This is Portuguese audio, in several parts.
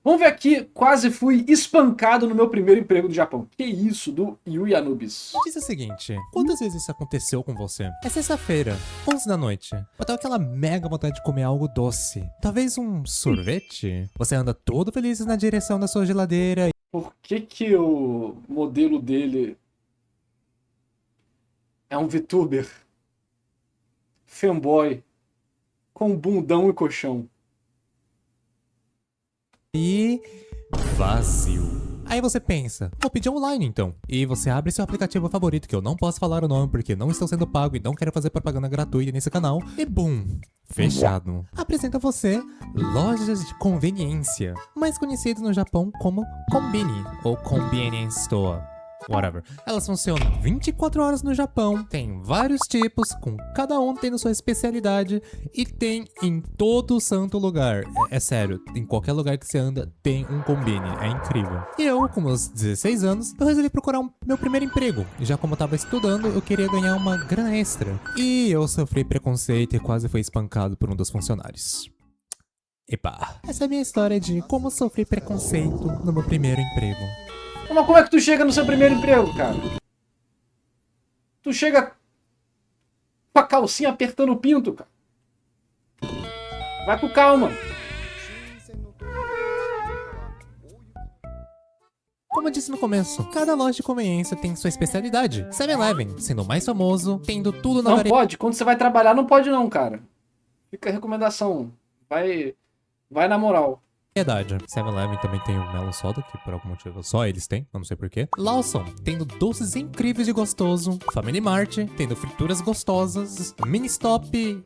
Vamos ver aqui, quase fui espancado no meu primeiro emprego do Japão. Que isso, do Yui Anubis. Diz o seguinte, quantas vezes isso aconteceu com você? É sexta-feira, 11 da noite. Bateu aquela mega vontade de comer algo doce. Talvez um sorvete? Você anda todo feliz na direção da sua geladeira. Por que o modelo dele é um VTuber fanboy com bundão e colchão? E vazio. Aí você pensa, vou pedir online então. E você abre seu aplicativo favorito, que eu não posso falar o nome porque não estou sendo pago e não quero fazer propaganda gratuita nesse canal. E bum, fechado. Apresenta a você lojas de conveniência, mais conhecidas no Japão como Konbini ou Convenience Store. Whatever. Elas funcionam 24 horas no Japão, tem vários tipos, com cada um tendo sua especialidade e tem em todo santo lugar. É sério, em qualquer lugar que você anda tem um Konbini, é incrível. E eu, com meus 16 anos, eu resolvi procurar meu primeiro emprego. Já como eu tava estudando, eu queria ganhar uma grana extra. E eu sofri preconceito e quase fui espancado por um dos funcionários. Epa, essa é a minha história de como sofri preconceito no meu primeiro emprego. Mas como é que tu chega no seu primeiro emprego, cara? Tu chega com a calcinha apertando o pinto, cara. Vai com calma. Como eu disse no começo, cada loja de conveniência tem sua especialidade. 7-Eleven, sendo o mais famoso, tendo tudo na Não variedade. pode, quando você vai trabalhar, não pode não, cara. Fica a recomendação. Vai na moral. 7-Eleven também tem o Melon Soda, que por algum motivo só eles têm, eu não sei porquê. Lawson, tendo doces incríveis de gostoso. Family Mart, tendo frituras gostosas. Ministop...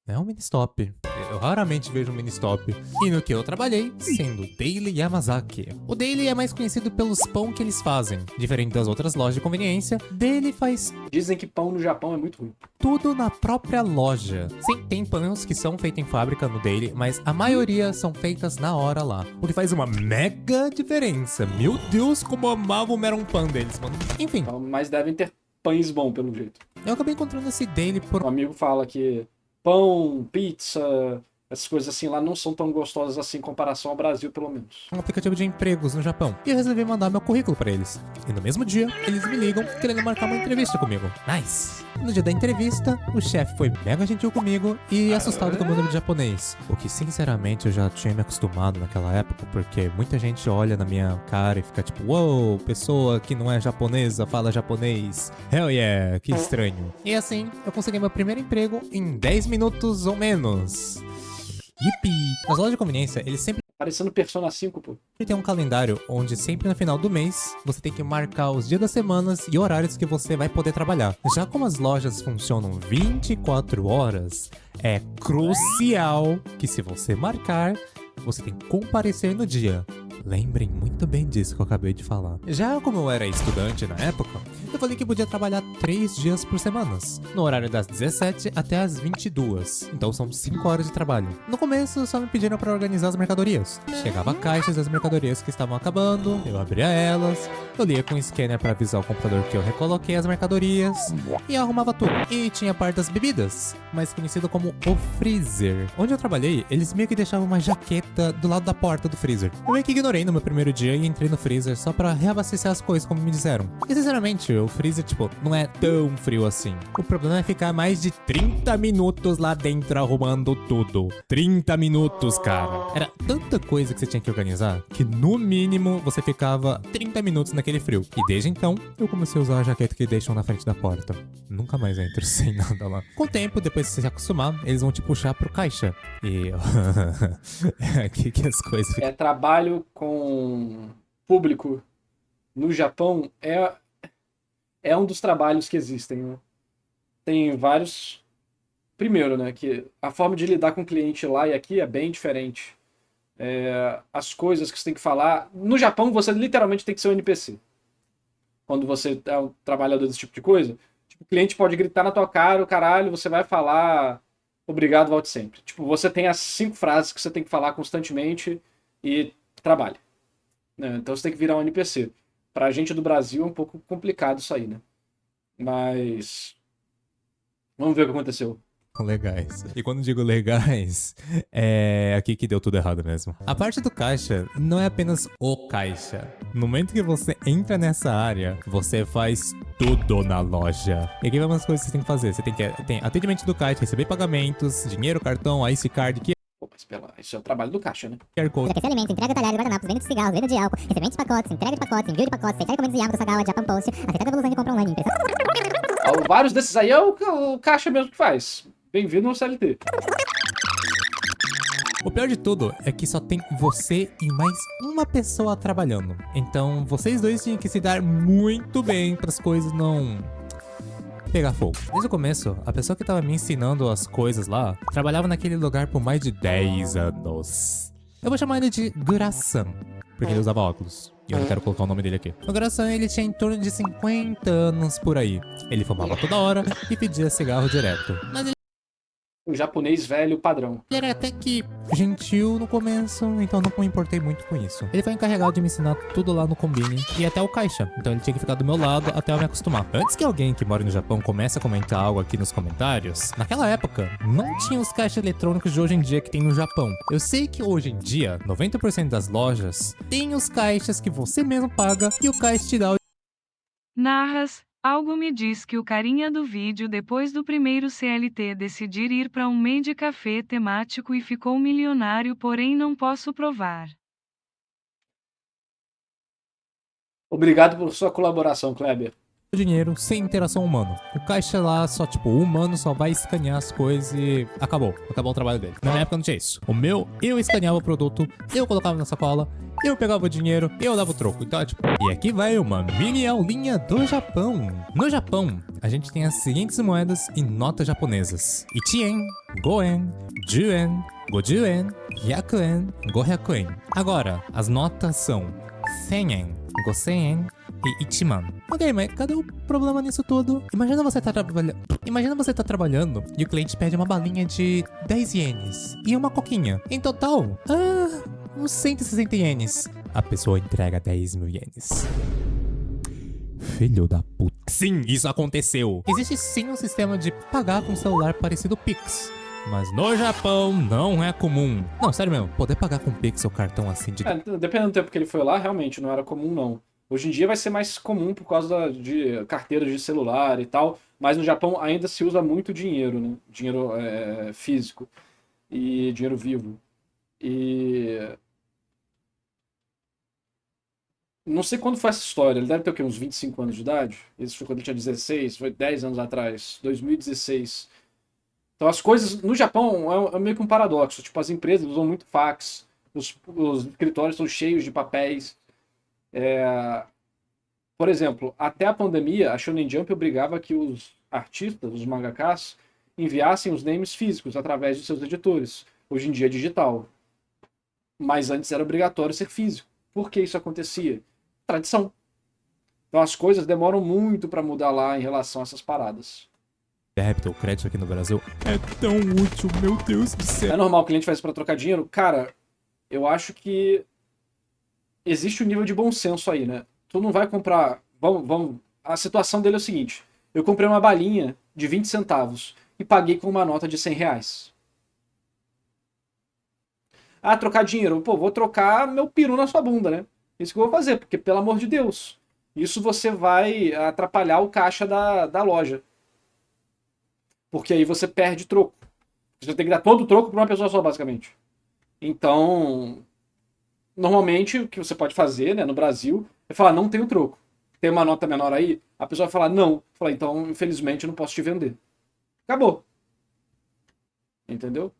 Não é um Ministop. Eu raramente vejo um Ministop. E no que eu trabalhei, sendo Daily Yamazaki. O Daily é mais conhecido pelos pão que eles fazem. Diferente das outras lojas de conveniência, Daily faz Dizem que pão no Japão é muito ruim. tudo na própria loja. Sim, tem pães que são feitos em fábrica no Daily, mas a maioria são feitas na hora lá. O que faz uma mega diferença. Meu Deus, como eu amava o Melon Pan deles, mano. Enfim, Mas devem ter pães bons, pelo jeito. eu acabei encontrando esse Daily por Um amigo fala que pão, pizza, essas coisas assim lá não são tão gostosas assim em comparação ao Brasil, pelo menos. um aplicativo de empregos no Japão. E eu resolvi mandar meu currículo pra eles. E no mesmo dia, eles me ligam querendo marcar uma entrevista comigo. Nice! No dia da entrevista, o chefe foi mega gentil comigo e assustado com o meu nome de japonês. O que, sinceramente, eu já tinha me acostumado naquela época, porque muita gente olha na minha cara e fica tipo, uou, pessoa que não é japonesa fala japonês. Hell yeah, que estranho. E assim, eu consegui meu primeiro emprego em 10 minutos ou menos. Yippee! Nas lojas de conveniência, eles sempre Parecendo Persona 5, pô. tem um calendário onde sempre no final do mês você tem que marcar os dias das semanas e horários que você vai poder trabalhar. Já como as lojas funcionam 24 horas, é crucial que se você marcar, você tem que comparecer no dia. Lembrem muito bem disso que eu acabei de falar. Já como eu era estudante na época, eu falei que podia trabalhar 3 dias por semana, no horário das 17 até as 22. Então são 5 horas de trabalho. No começo, só me pediram para organizar as mercadorias. Chegava caixas das mercadorias que estavam acabando, eu abria elas, eu lia com o scanner para avisar o computador que eu recoloquei as mercadorias e arrumava tudo. E tinha a parte das bebidas, mais conhecido como o freezer. Onde eu trabalhei, eles meio que deixavam uma jaqueta do lado da porta do freezer. Eu meio que ignorei no meu primeiro dia e entrei no freezer só pra reabastecer as coisas, como me disseram. E sinceramente, o freezer, tipo, não é tão frio assim. O problema é ficar mais de 30 minutos lá dentro arrumando tudo. 30 minutos, cara. Era tanta coisa que você tinha que organizar que, no mínimo, você ficava 30 minutos naquele frio. E desde então, eu comecei a usar a jaqueta que deixam na frente da porta. Nunca mais entro sem nada lá. Com o tempo, depois de você se acostumar, eles vão te puxar pro caixa. E é aqui que as coisas ficam. Trabalho com público no Japão é um dos trabalhos que existem, né? Tem vários. Primeiro, né, que a forma de lidar com o cliente lá e aqui é bem diferente. As coisas que você tem que falar. No Japão, você literalmente tem que ser um NPC. Quando você é um trabalhador desse tipo de coisa, tipo, o cliente pode gritar na tua cara, o caralho, você vai falar obrigado, volte sempre. Tipo, você tem as 5 frases que você tem que falar constantemente e trabalhe. Né? Então você tem que virar um NPC. Pra gente do Brasil é um pouco complicado isso aí, né? Mas vamos ver o que aconteceu. legais. E quando digo legais, é aqui que deu tudo errado mesmo. A parte do caixa não é apenas o caixa. No momento que você entra nessa área, você faz tudo na loja. E aqui vai umas coisas que você tem que fazer. Você tem atendimento do caixa, receber pagamentos, dinheiro, cartão, Ice Card, Pô, mas isso é o trabalho do caixa, né? QR Code. Aquecer alimentos, entrega talheres, guardanapos, venda de cigarros, venda de álcool, recebimento de pacotes, entrega de pacotes, envio de pacotes, aceitar encomendas de Yamato, Sagawa, Japan Post, aceitar devolução de compra online, impressão. Vários desses aí é o caixa mesmo que faz. Bem-vindo no CLT. O pior de tudo é que só tem você e mais uma pessoa trabalhando. Então, vocês dois tinham que se dar muito bem para as coisas não pegar fogo. Desde o começo, a pessoa que tava me ensinando as coisas lá trabalhava naquele lugar por mais de 10 anos. Eu vou chamar ele de Gurasan, porque ele usava óculos. E eu não quero colocar o nome dele aqui. O Gurasan, ele tinha em torno de 50 anos por aí. Ele fumava toda hora e pedia cigarro direto. Mas ele O japonês velho padrão. era até que gentil no começo, então não me importei muito com isso. Ele foi encarregado de me ensinar tudo lá no Combine e até o caixa, então ele tinha que ficar do meu lado até eu me acostumar. Antes que alguém que mora no Japão comece a comentar algo aqui nos comentários, naquela época não tinha os caixas eletrônicos de hoje em dia que tem no Japão. Eu sei que hoje em dia, 90% das lojas tem os caixas que você mesmo paga e o caixa te dá o Narras, algo me diz que o carinha do vídeo depois do primeiro CLT decidir ir para um meio de café temático e ficou milionário, porém não posso provar. Obrigado por sua colaboração, Kleber. dinheiro sem interação humana. O caixa lá só, tipo, o humano só vai escanear as coisas e acabou. Acabou o trabalho dele. Na minha época não tinha isso. O meu, eu escaneava o produto, eu colocava na sacola, eu pegava o dinheiro e eu dava o troco. Então, tipo... E aqui vai uma mini aulinha do Japão. No Japão, a gente tem as seguintes moedas e notas japonesas. Ichien, Goen, Juen, Goju엔, Hyakuen, Gohyakuen. Agora, as notas são 100 yen, Gosen e Ichiman. Ok, mas cadê o problema nisso tudo? Imagina você tá trabalhando e o cliente pede uma balinha de 10 ienes e uma coquinha. Em total, uns 160 ienes. A pessoa entrega 10 mil ienes. Filho da puta. Sim, isso aconteceu. Existe sim um sistema de pagar com celular parecido Pix. Mas no Japão não é comum. Não, sério mesmo, poder pagar com Pix ou cartão assim de... Dependendo do tempo que ele foi lá, realmente não era comum, não. Hoje em dia vai ser mais comum por causa de carteiras de celular e tal, mas no Japão ainda se usa muito dinheiro, né? Dinheiro físico e dinheiro vivo. E... não sei quando foi essa história, ele deve ter o quê? Uns 25 anos de idade? Isso foi quando ele tinha 16, foi 10 anos atrás, 2016. Então as coisas no Japão é meio que um paradoxo. Tipo, as empresas usam muito fax, os escritórios estão cheios de papéis. Por exemplo, até a pandemia, a Shonen Jump obrigava que os artistas, os mangakas, enviassem os names físicos através de seus editores. Hoje em dia é digital. Mas antes era obrigatório ser físico. Por que isso acontecia? Tradição. Então as coisas demoram muito para mudar lá em relação a essas paradas. débito ou crédito aqui no Brasil é tão útil, meu Deus do céu. É normal que o cliente faz isso para trocar dinheiro? Cara, eu acho que existe um nível de bom senso aí, né? Tu não vai comprar... Vamos. A situação dele é o seguinte. Eu comprei uma balinha de 20 centavos e paguei com uma nota de 100 reais. Ah, trocar dinheiro. Pô, vou trocar meu peru na sua bunda, né? Isso que eu vou fazer, porque, pelo amor de Deus, isso você vai atrapalhar o caixa da loja. Porque aí você perde troco. Você tem que dar todo o troco para uma pessoa só, basicamente. Então... normalmente, o que você pode fazer, né, no Brasil, é falar, não tenho troco. Tem uma nota menor aí? A pessoa vai falar, não. Fala, então, infelizmente, eu não posso te vender. Acabou. Entendeu?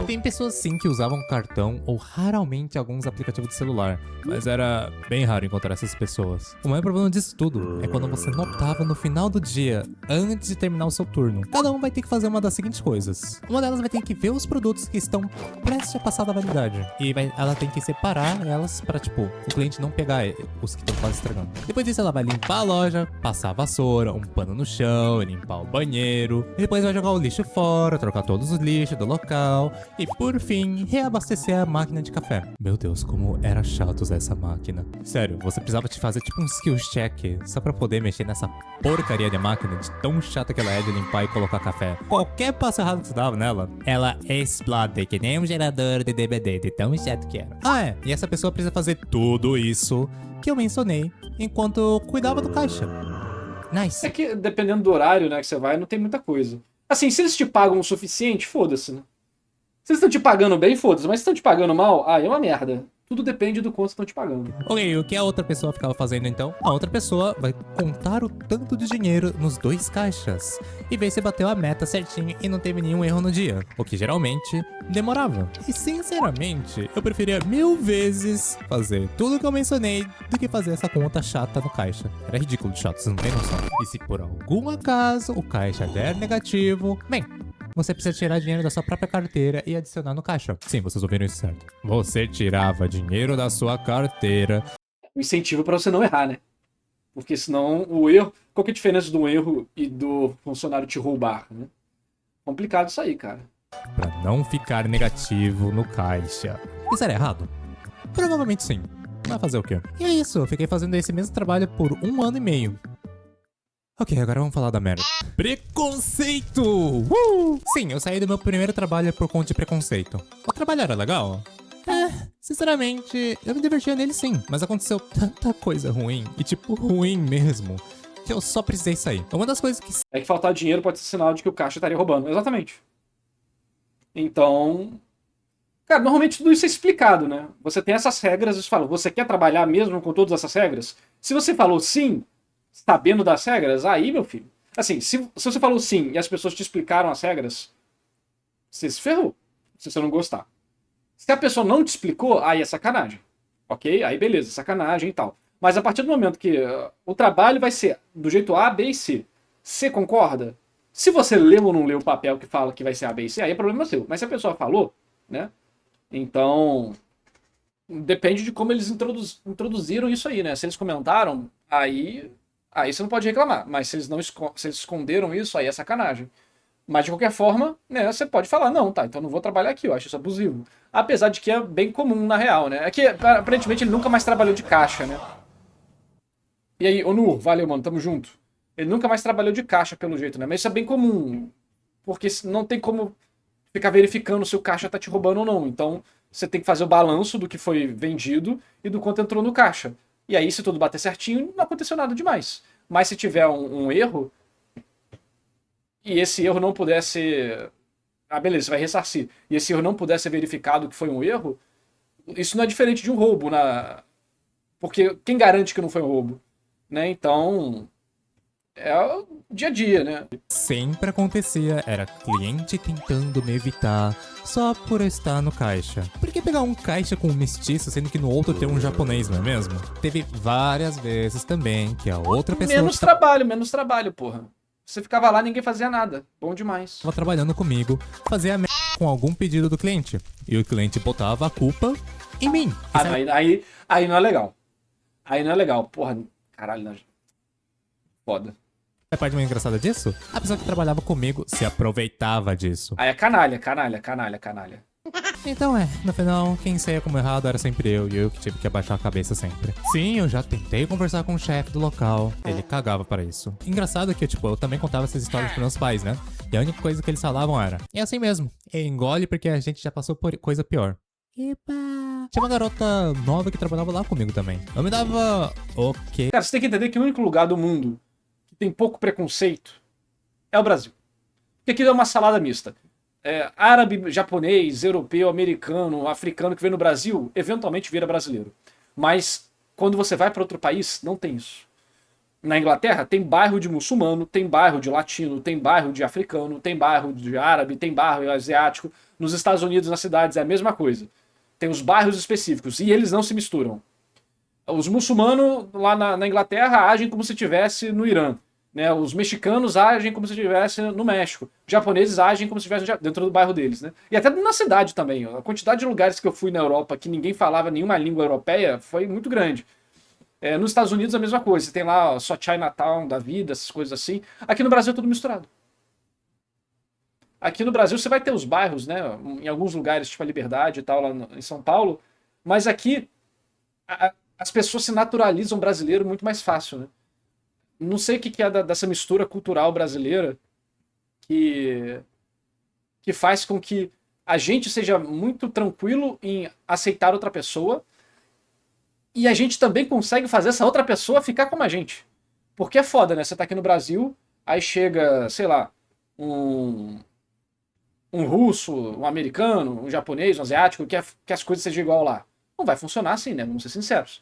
Tem pessoas sim que usavam cartão ou raramente alguns aplicativos de celular, mas era bem raro encontrar essas pessoas. O maior problema disso tudo é quando você notava no final do dia, antes de terminar o seu turno. Cada um vai ter que fazer uma das seguintes coisas. Uma delas vai ter que ver os produtos que estão prestes a passar da validade. E ela tem que separar elas pra, tipo, o cliente não pegar os que estão quase estragando. Depois disso ela vai limpar a loja, passar a vassoura, um pano no chão, limpar o banheiro. E depois vai jogar o lixo fora, trocar todos os lixos do local. E por fim, reabastecer a máquina de café. Meu Deus, como era chato usar essa máquina. Sério, você precisava te fazer tipo um skills check só pra poder mexer nessa porcaria de máquina, de tão chata que ela é de limpar e colocar café. Qualquer passo errado que você dava nela, ela explode que nem um gerador de DVD, de tão chato que era. Ah é, e essa pessoa precisa fazer tudo isso que eu mencionei enquanto cuidava do caixa. Nice. É que dependendo do horário, né, que você vai, não tem muita coisa. Assim, se eles te pagam o suficiente, foda-se, né? Se eles estão te pagando bem, foda-se. Mas se estão te pagando mal, aí é uma merda. Tudo depende do quanto estão te pagando. Ok, o que a outra pessoa ficava fazendo então? A outra pessoa vai contar o tanto de dinheiro nos 2 caixas e ver se bateu a meta certinho e não teve nenhum erro no dia, o que geralmente demorava. E sinceramente, eu preferia 1000 vezes fazer tudo que eu mencionei do que fazer essa conta chata no caixa. Era ridículo de chato, vocês não têm noção. E se por algum acaso o caixa der negativo, bem, você precisa tirar dinheiro da sua própria carteira e adicionar no caixa. Sim, vocês ouviram isso certo. Você tirava dinheiro da sua carteira. Um incentivo pra você não errar, né? Porque senão o erro... Qual que é a diferença do erro e do funcionário te roubar, né? Complicado isso aí, cara. Pra não ficar negativo no caixa. Isso era errado? Provavelmente sim. Vai fazer o quê? E é isso, eu fiquei fazendo esse mesmo trabalho por 1 ano e meio. Ok, agora vamos falar da merda. Preconceito! Sim, eu saí do meu primeiro trabalho por conta de preconceito. O trabalho era legal? Sinceramente, eu me divertia nele sim. Mas aconteceu tanta coisa ruim, e tipo, ruim mesmo, que eu só precisei sair. Uma das coisas que... É que faltar dinheiro pode ser sinal de que o caixa estaria roubando. Exatamente. Então... Cara, normalmente tudo isso é explicado, né? Você tem essas regras, eles falam, você quer trabalhar mesmo com todas essas regras? Se você falou sim... sabendo das regras, aí, meu filho. Assim, se você falou sim e as pessoas te explicaram as regras, você se ferrou, se você não gostar. Se a pessoa não te explicou, aí é sacanagem. Ok? Aí beleza, sacanagem e tal. Mas a partir do momento que o trabalho vai ser do jeito A, B e C, você concorda? Se você leu ou não leu o papel que fala que vai ser A, B e C, aí é problema seu. Mas se a pessoa falou, né? Então... depende de como eles introduziram isso aí, né? Se eles comentaram, aí você não pode reclamar. Mas se eles não se eles esconderam isso, aí é sacanagem. Mas de qualquer forma, né, você pode falar, não, tá, então não vou trabalhar aqui, eu acho isso abusivo. Apesar de que é bem comum na real, né? É que aparentemente ele nunca mais trabalhou de caixa, né? E aí, Onur, valeu, mano, tamo junto. Ele nunca mais trabalhou de caixa, pelo jeito, né? Mas isso é bem comum. Porque não tem como ficar verificando se o caixa tá te roubando ou não. Então, você tem que fazer o balanço do que foi vendido e do quanto entrou no caixa. E aí, se tudo bater certinho, não aconteceu nada demais. Mas se tiver um erro, e esse erro não puder ser... Ah, beleza, você vai ressarcir. E esse erro não puder ser verificado que foi um erro, isso não é diferente de um roubo, porque quem garante que não foi um roubo? Né? Então, é o dia a dia, né? sempre acontecia era cliente tentando me evitar só por eu estar no caixa. Por que pegar um caixa com um mestiço, sendo que no outro tem um japonês, não é mesmo? Teve várias vezes também que a outra pessoa... Menos trabalho, porra. Você ficava lá, ninguém fazia nada. Bom demais. Tava trabalhando comigo, fazia merda com algum pedido do cliente. E o cliente botava a culpa em mim. Ah, não, aí não é legal. Aí não é legal. Porra, caralho, não. Foda. A parte mais engraçada disso? A pessoa que trabalhava comigo se aproveitava disso. Aí é canalha. Então no final, quem saía como errado era sempre eu, e eu que tive que abaixar a cabeça sempre. Sim, eu já tentei conversar com o chefe do local, ele cagava para isso. Engraçado que, eu também contava essas histórias pros meus pais, né? E a única coisa que eles falavam era, é assim mesmo, engole porque a gente já passou por coisa pior. Epa! Tinha uma garota nova que trabalhava lá comigo também. Eu me dava ok. Cara, você tem que entender que o único lugar do mundo que tem pouco preconceito é o Brasil. Porque aqui é uma salada mista. Árabe, japonês, europeu, americano, africano que vem no Brasil, eventualmente vira brasileiro. Mas quando você vai para outro país, não tem isso. Na Inglaterra tem bairro de muçulmano, tem bairro de latino, tem bairro de africano, tem bairro de árabe, tem bairro asiático. Nos Estados Unidos, nas cidades, é a mesma coisa. Tem os bairros específicos e eles não se misturam. Os muçulmanos lá na Inglaterra agem como se estivesse no Irã. Né, os mexicanos agem como se estivesse no México. Os japoneses agem como se estivesse dentro do bairro deles. Né? E até na cidade também. A quantidade de lugares que eu fui na Europa que ninguém falava nenhuma língua europeia foi muito grande. Nos Estados Unidos a mesma coisa. Você tem lá só Chinatown da vida, essas coisas assim. Aqui no Brasil é tudo misturado. Aqui no Brasil você vai ter os bairros, né? Em alguns lugares, tipo a Liberdade e tal, em São Paulo. Mas aqui as pessoas se naturalizam brasileiro muito mais fácil, né? Não sei o que é dessa mistura cultural brasileira que faz com que a gente seja muito tranquilo em aceitar outra pessoa e a gente também consegue fazer essa outra pessoa ficar como a gente. Porque é foda, né? Você tá aqui no Brasil, aí chega, sei lá, um russo, um americano, um japonês, um asiático, que as coisas sejam igual lá. Não vai funcionar assim, né? Vamos ser sinceros.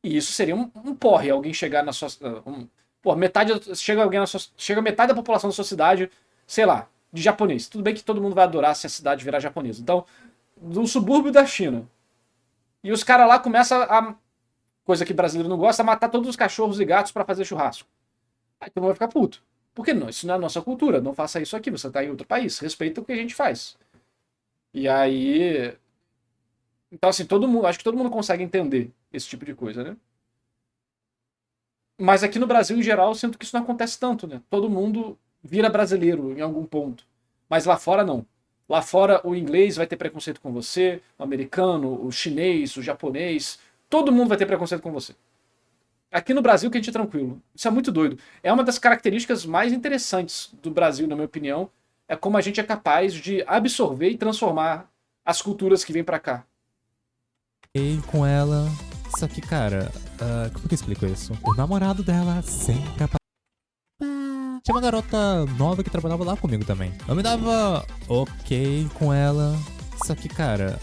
E isso seria um porre, alguém chegar na sua... chega metade da população da sua cidade, sei lá, de japonês. Tudo bem que todo mundo vai adorar se a cidade virar japonesa. Então, do subúrbio da China. E os caras lá começam a... coisa que brasileiro não gosta, a matar todos os cachorros e gatos pra fazer churrasco. Aí todo mundo vai ficar puto. Porque não, isso não é a nossa cultura. Não faça isso aqui, você tá em outro país. Respeita o que a gente faz. E aí... Então, assim, acho que todo mundo consegue entender esse tipo de coisa, né? Mas aqui no Brasil, em geral, eu sinto que isso não acontece tanto, né? Todo mundo vira brasileiro em algum ponto. Mas lá fora, não. Lá fora, o inglês vai ter preconceito com você, o americano, o chinês, o japonês. Todo mundo vai ter preconceito com você. Aqui no Brasil que a gente é tranquilo. Isso é muito doido. É uma das características mais interessantes do Brasil, na minha opinião. É como a gente é capaz de absorver e transformar as culturas que vêm pra cá. E com ela. Só que, cara, como que eu explico isso? O namorado dela sempre tinha uma garota nova que trabalhava lá comigo também. Eu me dava ok com ela. Só que, cara,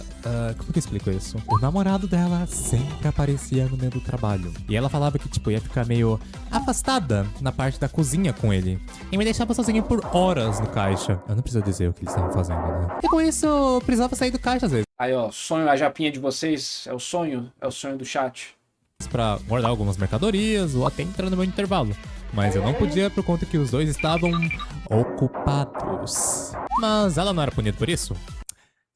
como que eu explico isso? O namorado dela sempre aparecia no meio do trabalho. E ela falava que, tipo, ia ficar meio afastada na parte da cozinha com ele. E me deixava sozinho por horas no caixa. Eu não preciso dizer o que eles estavam fazendo, né? E com isso, eu precisava sair do caixa às vezes. Aí, ó, sonho, a japinha de vocês é o sonho do chat. Pra guardar algumas mercadorias ou até entrar no meu intervalo. Mas eu não podia por conta que os dois estavam ocupados. Mas ela não era punida por isso?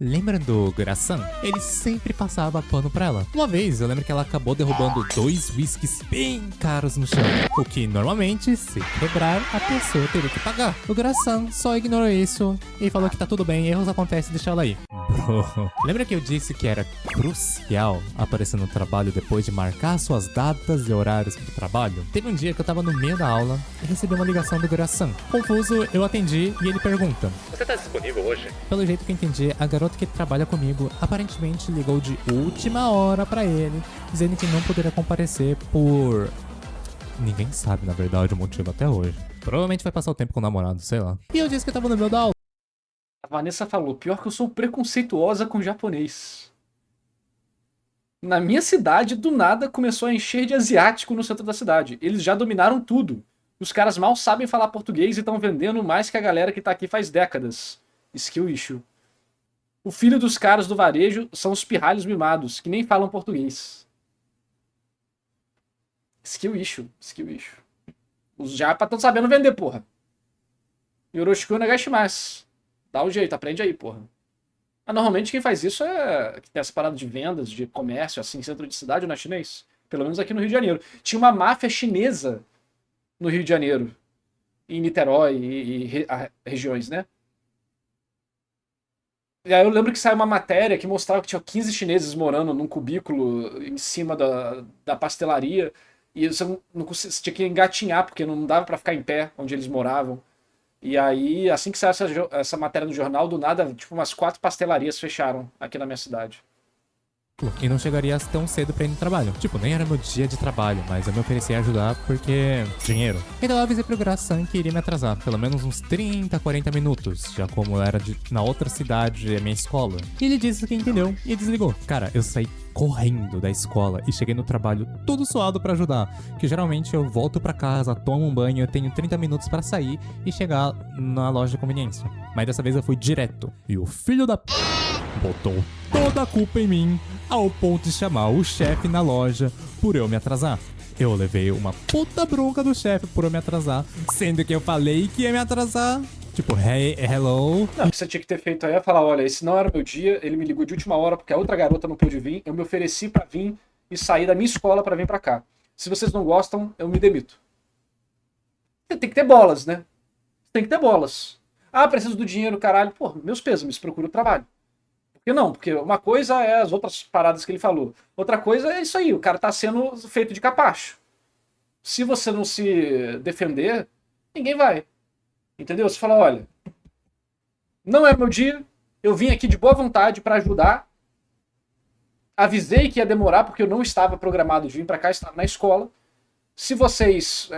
Lembra do Graçan? Ele sempre passava pano pra ela. Uma vez, eu lembro que ela acabou derrubando 2 whiskies bem caros no chão. O que, normalmente, se quebrar, a pessoa teria que pagar. O Graçan só ignorou isso e falou que tá tudo bem, erros acontecem, deixa ela aí. Bro, lembra que eu disse que era crucial aparecer no trabalho depois de marcar suas datas e horários pro trabalho? Teve um dia que eu tava no meio da aula e recebi uma ligação do Graçan. Confuso, eu atendi e ele pergunta: Você tá disponível hoje? Pelo jeito que eu entendi, a garota que trabalha comigo aparentemente ligou de última hora pra ele, dizendo que não poderia comparecer por... Ninguém sabe, na verdade, o motivo até hoje. Provavelmente vai passar o tempo com o namorado, sei lá. E eu disse que eu tava no meio da aula. A Vanessa falou, pior que eu sou preconceituosa com japonês. Na minha cidade, do nada, começou a encher de asiático no centro da cidade. Eles já dominaram tudo. Os caras mal sabem falar português e estão vendendo mais que a galera que tá aqui faz décadas. Skill issue. O filho dos caras do varejo são os pirralhos mimados, que nem falam português. Skill issue. Os japa estão sabendo vender, porra. Yoroshiku nagashimasu. Dá um jeito, aprende aí, porra. Mas normalmente quem faz isso é que tem essa parada de vendas, de comércio, assim, centro de cidade, não é chinês? Pelo menos aqui no Rio de Janeiro. Tinha uma máfia chinesa no Rio de Janeiro. Em Niterói e regiões, né? E aí eu lembro que saiu uma matéria que mostrava que tinha 15 chineses morando num cubículo em cima da pastelaria. E você tinha que engatinhar, porque não dava pra ficar em pé onde eles moravam. E aí, assim que saiu essa matéria no jornal, do nada, tipo, umas 4 pastelarias fecharam aqui na minha cidade. E não chegaria tão cedo pra ir no trabalho. Tipo, nem era meu dia de trabalho, mas eu me ofereci a ajudar porque... dinheiro. Então eu avisei pro Graçan que iria me atrasar, pelo menos uns 30, 40 minutos, já como era na outra cidade, a minha escola. E ele disse que entendeu e desligou. Cara, eu saí correndo da escola e cheguei no trabalho todo suado pra ajudar, que geralmente eu volto pra casa, tomo um banho, eu tenho 30 minutos pra sair e chegar na loja de conveniência. Mas dessa vez eu fui direto. E o filho da p... botou toda a culpa em mim, ao ponto de chamar o chefe na loja por eu me atrasar. Eu levei uma puta bronca do chefe por eu me atrasar, sendo que eu falei que ia me atrasar. Tipo, hey, hello. Não, o que você tinha que ter feito aí é falar, olha, esse não era meu dia, ele me ligou de última hora porque a outra garota não pôde vir, eu me ofereci pra vir e sair da minha escola pra vir pra cá. Se vocês não gostam, eu me demito. Tem que ter bolas, né? Tem que ter bolas. Ah, preciso do dinheiro, caralho. Pô, meus pêsames, procura o trabalho. Por que não? Porque uma coisa é as outras paradas que ele falou. Outra coisa é isso aí, o cara tá sendo feito de capacho. Se você não se defender, ninguém vai. Entendeu? Você fala, olha, não é meu dia, eu vim aqui de boa vontade pra ajudar. Avisei que ia demorar porque eu não estava programado de vir pra cá, estava na escola. Se vocês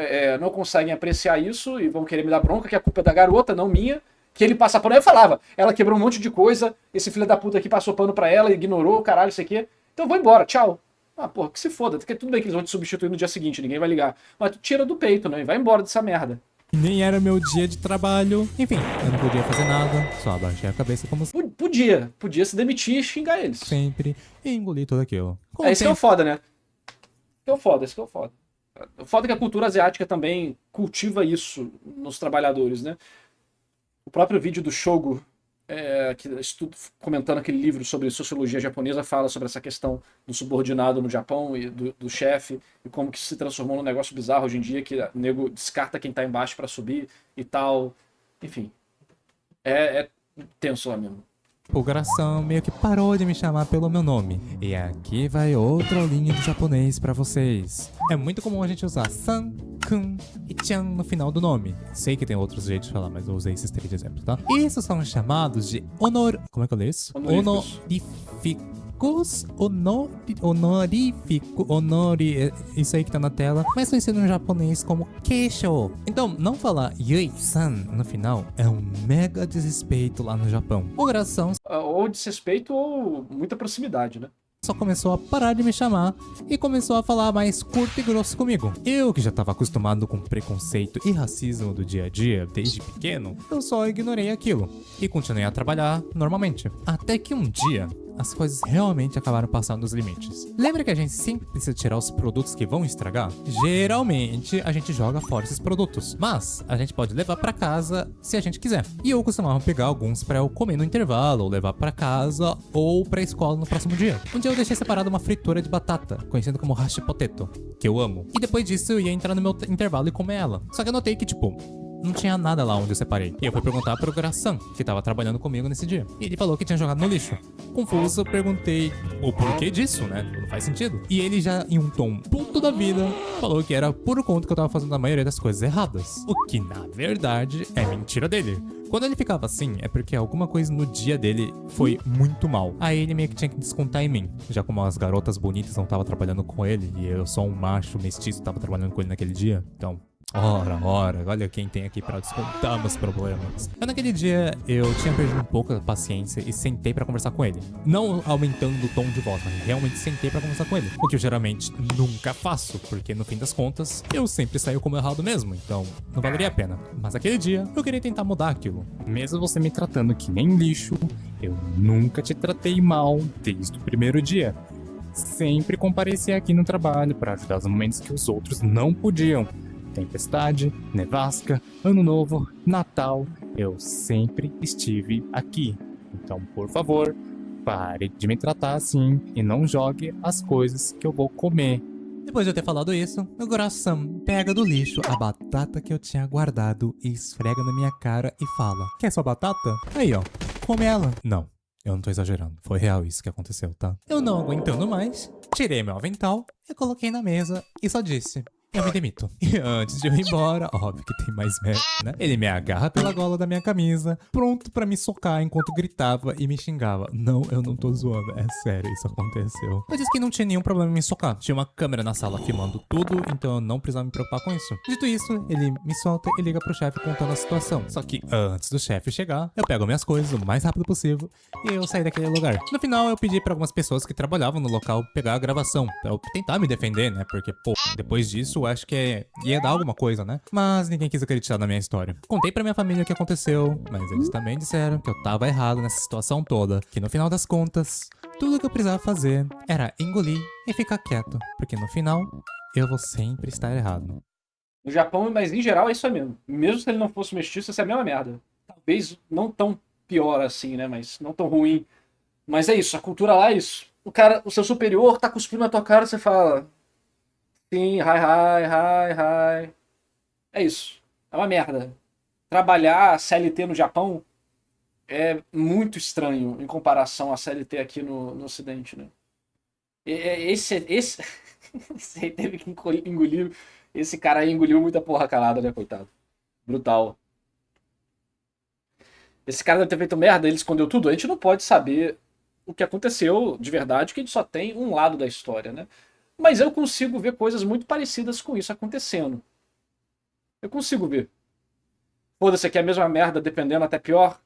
não conseguem apreciar isso e vão querer me dar bronca, que a culpa é da garota, não minha, que ele passa pano. Aí eu falava, ela quebrou um monte de coisa, esse filho da puta aqui passou pano pra ela, ignorou, caralho, isso aqui. Então eu vou embora, tchau. Ah, porra, que se foda, porque tudo bem que eles vão te substituir no dia seguinte, ninguém vai ligar. Mas tu tira do peito, né? E vai embora dessa merda. Nem era meu dia de trabalho. Enfim, eu não podia fazer nada, só abaixei a cabeça como Podia se demitir e xingar eles. sempre e engolir tudo aquilo. Com o Esse que é o tempo- foda, né? Esse que é o foda. O foda é que a cultura asiática também cultiva isso nos trabalhadores, né? O próprio vídeo do Shogo, comentando aquele livro sobre sociologia japonesa, fala sobre essa questão do subordinado no Japão e do chefe, e como que isso se transformou num negócio bizarro hoje em dia, que o nego descarta quem tá embaixo pra subir e tal. Enfim. É tenso lá mesmo. O coração meio que parou de me chamar pelo meu nome. E aqui vai outra linha de japonês pra vocês. É muito comum a gente usar san, kun e chan no final do nome. Sei que tem outros jeitos de falar, mas eu usei esses 3 exemplos, tá? Isso são chamados de Como é que eu leio isso? Honoríficos. Isso aí que tá na tela. Mas conhecido no japonês como keisho. Então, não falar Yui-san no final é um mega desrespeito lá no Japão. O coração Ou desrespeito ou muita proximidade, né? só começou a parar de me chamar e começou a falar mais curto e grosso comigo. Eu, que já estava acostumado com preconceito e racismo do dia a dia desde pequeno, eu só ignorei aquilo e continuei a trabalhar normalmente. Até que um dia, as coisas realmente acabaram passando dos limites. Lembra que a gente sempre precisa tirar os produtos que vão estragar? Geralmente, a gente joga fora esses produtos, mas a gente pode levar pra casa se a gente quiser. E eu costumava pegar alguns pra eu comer no intervalo, ou levar pra casa, ou pra escola no próximo dia. Um dia eu deixei separado uma fritura de batata, conhecida como hash potato, que eu amo. E depois disso eu ia entrar no meu intervalo e comer ela. Só que eu notei que, não tinha nada lá onde eu separei. E eu fui perguntar pro Gração, que tava trabalhando comigo nesse dia. E ele falou que tinha jogado no lixo. Confuso, eu perguntei o porquê disso, né? Não faz sentido. E ele já, em um tom puto da vida, falou que era por conta que eu tava fazendo a maioria das coisas erradas. O que, na verdade, é mentira dele. Quando ele ficava assim, é porque alguma coisa no dia dele foi muito mal. Aí ele meio que tinha que descontar em mim. Já como as garotas bonitas não estavam trabalhando com ele, e eu só um macho mestiço tava trabalhando com ele naquele dia, então... Ora, olha quem tem aqui pra descontar meus problemas. Eu naquele dia, eu tinha perdido um pouco a paciência e sentei pra conversar com ele. Não aumentando o tom de voz, mas realmente sentei pra conversar com ele. O que eu geralmente nunca faço, porque no fim das contas, eu sempre saio como errado mesmo, então não valeria a pena. Mas aquele dia, eu queria tentar mudar aquilo. Mesmo você me tratando que nem lixo, eu nunca te tratei mal desde o primeiro dia. Sempre compareci aqui no trabalho pra ajudar nos momentos que os outros não podiam. Tempestade, nevasca, Ano Novo, Natal, eu sempre estive aqui. Então, por favor, pare de me tratar assim e não jogue as coisas que eu vou comer. Depois de eu ter falado isso, o coração pega do lixo a batata que eu tinha guardado e esfrega na minha cara e fala: "Quer sua batata? Aí, ó, come ela." Não, eu não tô exagerando, foi real isso que aconteceu, tá? Eu não aguentando mais, tirei meu avental e coloquei na mesa e só disse: "Eu me demito." E antes de eu ir embora, óbvio que tem mais merda, né? Ele me agarra pela gola da minha camisa, pronto pra me socar enquanto gritava e me xingava. Não, eu não tô zoando, é sério, isso aconteceu. Eu disse que não tinha nenhum problema em me socar. Tinha uma câmera na sala filmando tudo, então eu não precisava me preocupar com isso. Dito isso, ele me solta e liga pro chefe contando a situação. Só que antes do chefe chegar, eu pego minhas coisas o mais rápido possível e eu saí daquele lugar. No final, eu pedi pra algumas pessoas que trabalhavam no local pegar a gravação, pra eu tentar me defender, né? Porque, pô, depois disso, eu acho que ia dar alguma coisa, né? Mas ninguém quis acreditar na minha história. Contei pra minha família o que aconteceu, mas eles também disseram que eu tava errado nessa situação toda, que no final das contas, tudo que eu precisava fazer era engolir e ficar quieto, porque no final, eu vou sempre estar errado. No Japão, mas em geral é isso aí mesmo. Mesmo se ele não fosse mestiço, isso é a mesma merda. Talvez não tão pior assim, né? Mas não tão ruim. Mas é isso, a cultura lá é isso. O seu superior tá cuspindo na tua cara e você fala... Sim, hi. É isso. É uma merda. trabalhar CLT no Japão é muito estranho em comparação à CLT aqui no Ocidente, né? Esse aí teve que engolir. Esse cara aí engoliu muita porra calada, né, coitado? Brutal. Esse cara deve ter feito merda, ele escondeu tudo. A gente não pode saber o que aconteceu de verdade, que a gente só tem um lado da história, né? Mas eu consigo ver coisas muito parecidas com isso acontecendo. Eu consigo ver. Foda-se, aqui é a mesma merda, dependendo, até pior.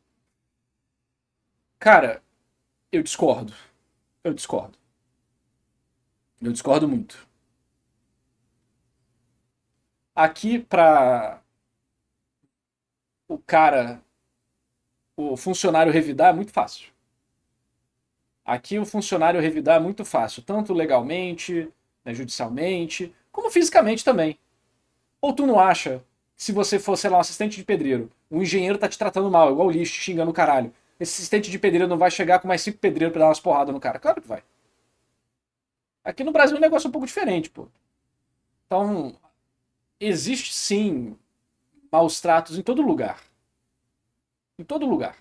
Cara, eu discordo. Eu discordo. Eu discordo muito. Aqui, pra o cara, o funcionário revidar é muito fácil. Aqui o funcionário revidar é muito fácil, tanto legalmente, né, judicialmente, como fisicamente também. Ou tu não acha que se você for, sei lá, um assistente de pedreiro, um engenheiro tá te tratando mal, igual o lixo, te xingando o caralho, esse assistente de pedreiro não vai chegar com mais 5 pedreiros pra dar umas porradas no cara? Claro que vai. Aqui no Brasil o negócio é um pouco diferente, pô. Então, existe sim maus tratos em todo lugar. Em todo lugar.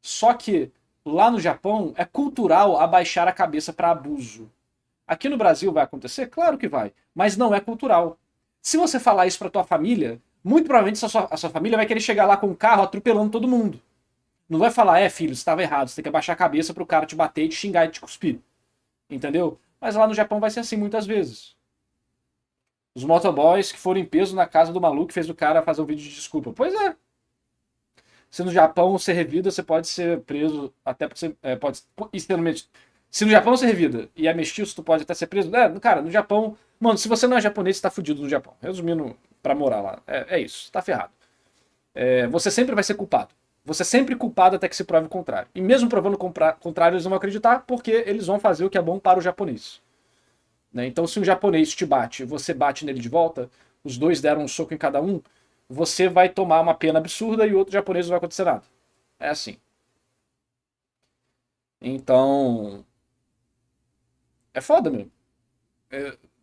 Só que lá no Japão é cultural abaixar a cabeça para abuso. Aqui no Brasil vai acontecer? Claro que vai. Mas não é cultural. Se você falar isso pra tua família, muito provavelmente a sua família vai querer chegar lá com um carro atropelando todo mundo. Não vai falar, filho, você estava errado, você tem que abaixar a cabeça pro cara te bater e te xingar e te cuspir. Entendeu? Mas lá no Japão vai ser assim muitas vezes. Os motoboys que foram em peso na casa do maluco que fez o cara fazer um vídeo de desculpa. Pois é. Se no Japão você revida, você pode ser preso até por ser. Se no Japão você revida e é mestiço, tu pode até ser preso. Cara, no Japão. Mano, se você não é japonês, você tá fudido no Japão. Resumindo, pra morar lá. É isso, tá ferrado. Você sempre vai ser culpado. Você é sempre culpado até que se prove o contrário. E mesmo provando o contrário, eles não vão acreditar porque eles vão fazer o que é bom para o japonês. Né? Então, se um japonês te bate e você bate nele de volta, os dois deram um soco em cada um, você vai tomar uma pena absurda e o outro japonês não vai acontecer nada. É assim. Então. É foda mesmo.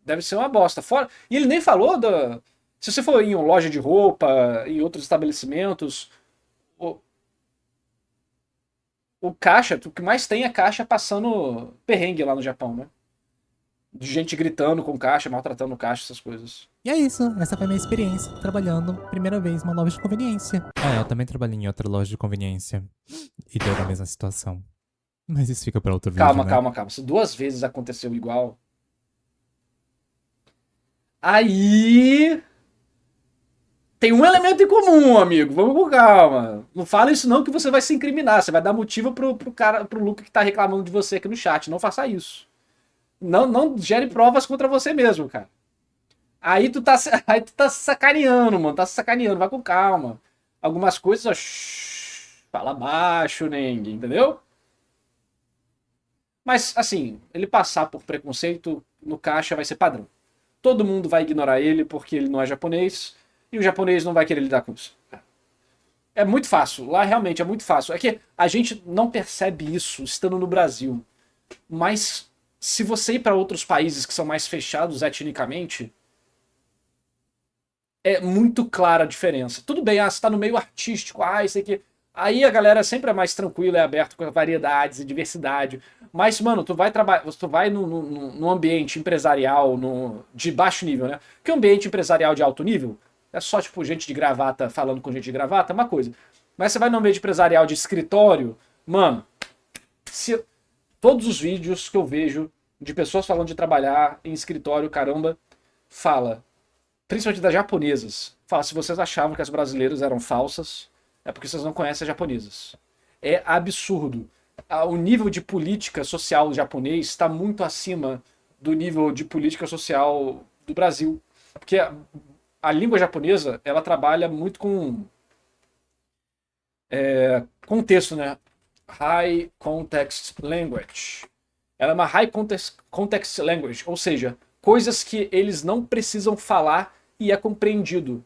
Deve ser uma bosta. E ele nem falou da. Se você for em uma loja de roupa, em outros estabelecimentos, o caixa, o que mais tem é caixa passando perrengue lá no Japão, né? De gente gritando com caixa, maltratando o caixa, essas coisas. E é isso, essa foi a minha experiência trabalhando primeira vez numa loja de conveniência. Eu também trabalhei em outra loja de conveniência e deu na mesma situação. Mas isso fica pra outro vídeo, né? Calma. Se 2 vezes aconteceu igual... Aí... Tem um elemento em comum, amigo. Vamos com calma. Não fala isso não que você vai se incriminar. Você vai dar motivo pro Luca que tá reclamando de você aqui no chat. Não faça isso. Não gere provas contra você mesmo, cara. Aí tu tá se sacaneando, mano. Tá se sacaneando. Vai com calma. Algumas coisas, fala baixo, Neng, entendeu? Mas, assim, ele passar por preconceito no caixa vai ser padrão. Todo mundo vai ignorar ele porque ele não é japonês e o japonês não vai querer lidar com isso. É muito fácil. Lá realmente é muito fácil. É que a gente não percebe isso estando no Brasil. Mas se você ir para outros países que são mais fechados etnicamente, é muito clara a diferença. Tudo bem, você tá no meio artístico, isso aqui. Aí a galera sempre é mais tranquila, é aberta com variedades e diversidade. Mas, mano, tu vai num ambiente empresarial de baixo nível, né? Porque o ambiente empresarial de alto nível é só, tipo, gente de gravata falando com gente de gravata, uma coisa. Mas você vai num ambiente empresarial de escritório, mano, todos os vídeos que eu vejo de pessoas falando de trabalhar em escritório, caramba, fala, principalmente das japonesas, fala, se vocês achavam que as brasileiras eram falsas, é porque vocês não conhecem as japonesas. É absurdo. O nível de política social japonês está muito acima do nível de política social do Brasil. Porque a língua japonesa, ela trabalha muito com contexto, né? High Context Language. Ela é uma High Context Language, ou seja, coisas que eles não precisam falar e é compreendido.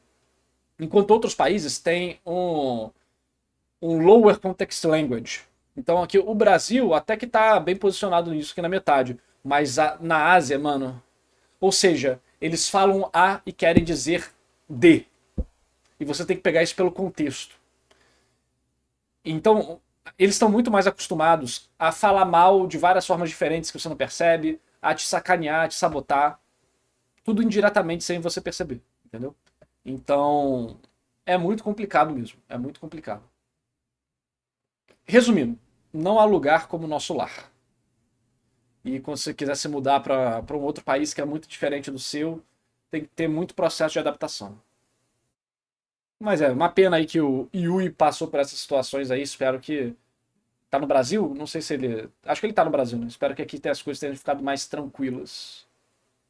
Enquanto outros países têm um Lower Context Language. Então aqui o Brasil até que tá bem posicionado nisso, aqui na metade. Mas na Ásia, mano... Ou seja, eles falam A e querem dizer D. e você tem que pegar isso pelo contexto. Então, eles estão muito mais acostumados a falar mal de várias formas diferentes que você não percebe, a te sacanear, a te sabotar, tudo indiretamente sem você perceber, entendeu? Então, é muito complicado mesmo, é muito complicado. Resumindo, não há lugar como o nosso lar. E quando você quiser se mudar para um outro país que é muito diferente do seu, tem que ter muito processo de adaptação. Mas é uma pena aí que o Yui passou por essas situações aí. Espero que. Tá no Brasil? Não sei se ele. Acho que ele tá no Brasil, né? Espero que aqui as coisas tenham ficado mais tranquilas.